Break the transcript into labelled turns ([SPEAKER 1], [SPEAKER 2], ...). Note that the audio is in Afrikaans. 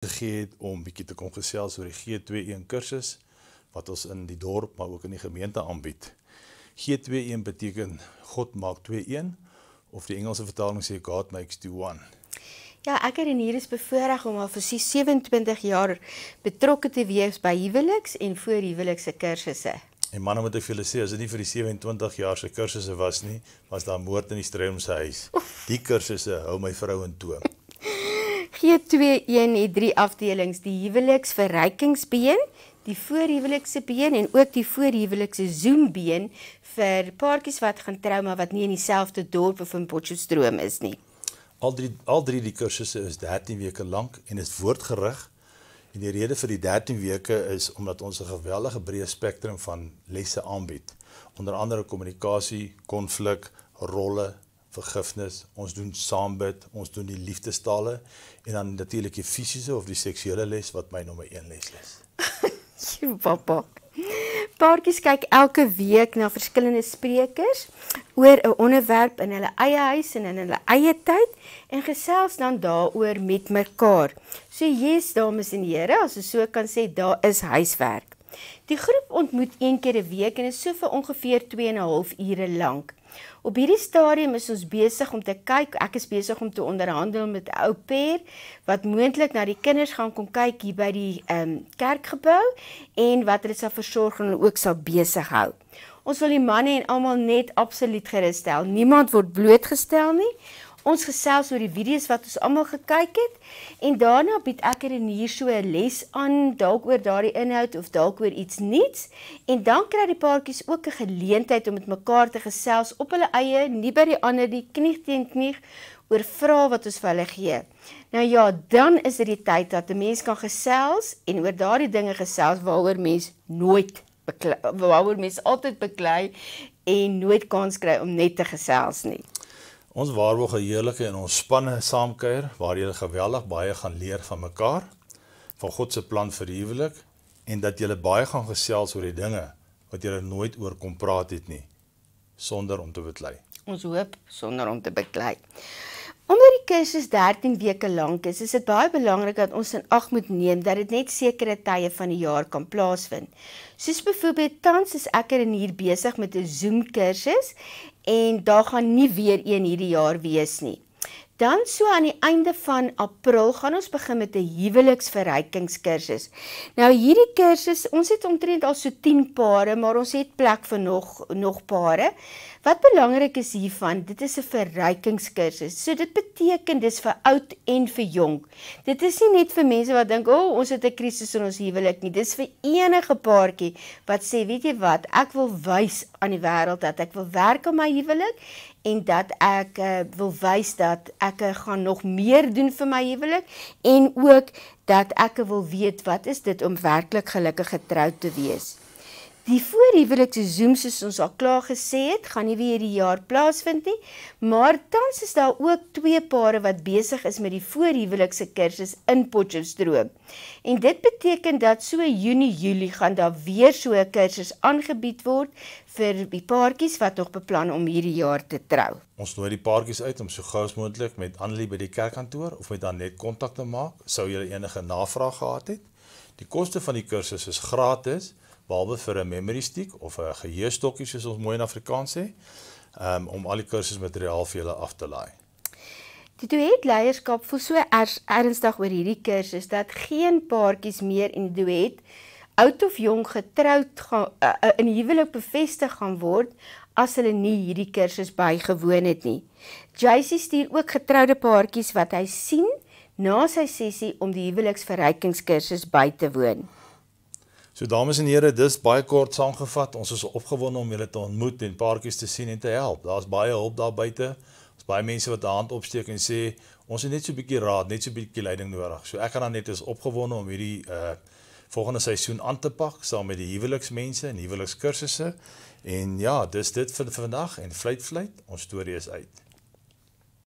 [SPEAKER 1] gegee het om bietjie te kom gesels oor die G21 kursus wat ons in die dorp maar ook in die gemeente aanbied. G21 beteken God maak 2-1 of die Engelse vertaling sê God makes 2-1.
[SPEAKER 2] Ja, ek en hier is bevoorreg om al vir 27 jaar betrokke te wees by huweliks en voorhuwelikse kursusse.
[SPEAKER 1] En manne moet ek vir julle sê, as dit nie vir die 27 jaar se kursusse was nie, was daar moord in die Strydom se huis. Die kursusse hou my vrou in toom.
[SPEAKER 2] G21 het 3 afdelings, die huweliksverrykingsbeen, die voorhuwelikse been en ook die voorhuwelikse Zoombeen vir paartjies wat gaan trou maar wat nie in dieselfde dorp of in Potchefstroom is nie.
[SPEAKER 1] Al drie die kursusse is 13 weke lank en is woordgerig. En die rede vir die 13 weke is omdat ons 'n geweldige breë spektrum van lesse aanbied. Onder andere kommunikasie, konflik, rolle, vergifnis, ons doen saambid, ons doen die liefdestale en dan natuurlik die fisiese of die seksuele les wat my nommer 1 les is.
[SPEAKER 2] Papa. Paartjies kyk elke week na verskillende sprekers oor 'n onderwerp in hulle eie huis en in hulle eie tyd en gesels dan daaroor met mekaar. So yes, dames en here, as ons so kan sê, daar is huiswerk. Die groep ontmoet 1 keer 'n week en is so vir ongeveer 2,5 ure lank. Op hierdie stadium is ons besig om te kyk, ek is besig om te onderhandel met 'n ou pair wat moontlik na die kinders gaan kom kyk hier by die kerkgebou en wat hulle sal versorg en hulle ook sal besig hou. Ons wil die manne en almal net absoluut gerus stel. Niemand word blootgestel nie. Ons gesels oor die video's wat ons almal gekyk het en daarna bied ek hier so 'n les aan, dalk oor daardie inhoud of dalk oor iets nuuts en dan kry die paartjies ook 'n geleentheid om met mekaar te gesels op hulle eie, nie by die ander die knie teen knie oor vrae wat ons vir hulle gee. Nou ja, dan is dit die tyd dat 'n mens kan gesels en oor daardie dinge gesels waaroor mens altyd beklei en nooit kans kry om net te gesels nie.
[SPEAKER 1] Ons waarborg 'n heerlike en ontspanne saamkuier waar jy geweldig baie gaan leer van mekaar, van God se plan vir die huwelik en dat jy baie gaan gesels oor die dinge wat jy nooit oor kom praat het nie, sonder om te beklei.
[SPEAKER 2] Ons hoop sonder om te beklei. Omdat die kursus 13 weke lank is dit baie belangrik dat ons in ag moet neem dat dit net sekere tye van die jaar kan plaasvind. Soos byvoorbeeld tans is ek hier besig met 'n Zoom kursus en daar gaan nie weer een hierdie jaar wees nie. Dan so aan die einde van April gaan ons begin met 'n huweliksverrykingskursus. Nou hierdie kursus, ons het omtrent al so 10 pare, maar ons het plek vir nog pare. Wat belangrik is hiervan, dit is 'n verrykingskursus. So dit beteken dis vir oud en vir jonk. Dit is nie net vir mense wat dink, ons het 'n krisis in ons huwelik nie. Dis vir enige paartjie wat sê, weet jy wat, ek wil wys aan die wêreld dat ek wil werk aan my huwelik en dat ek wil wys dat ek gaan nog meer doen vir my huwelik en ook dat ek wil weet wat is dit om werklik gelukkig getroud te wees. Die voorhuwelikse Zoom, soos ons al klaar gesê het, gaan nie weer hierdie jaar plaasvind nie, maar tans is daar ook 2 pare wat besig is met die voorhuwelikse kursus in Potchefstroom. En dit beteken dat so Junie, Julie gaan daar weer so 'n kursus aangebied word vir die paartjies wat nog beplan om hierdie jaar te trou.
[SPEAKER 1] Ons nooi die paartjies uit om so gou as moontlik met Annelie by die kerkkantoor of met Annette kontak te maak, sou julle enige navraag gehad het. Die koste van die kursus is gratis, behalwe vir 'n memory stick of 'n geheuestokkie soos ons mooi in Afrikaans sê, om al die kursusmateriaal vir julle af te laai.
[SPEAKER 2] Die duetleierskap voel so ernstig oor hierdie kursus dat geen paartjies meer in die duet oud of jong getroud in huwelik bevestig gaan word as hulle nie hierdie kursus bygewoon het nie. JC stuur ook getroude paartjies wat hy sien na sy sessie om die huweliksverrykingskursus by te woon.
[SPEAKER 1] So dames en here, dis baie kort saamgevat. Ons is opgewonde om julle te ontmoet en paartjies te sien en te help. Daar's baie hulp daar buite. Daar's baie mense wat 'n hand opsteek en sê ons het net so 'n bietjie raad, net so 'n bietjie leiding nodig. So ek gaan dan net is opgewonde om hierdie volgende seisoen aan te pak saam met die huweliksmense en huwelikskursusse. En ja, dis dit vir vandag en fluit, ons storie is uit.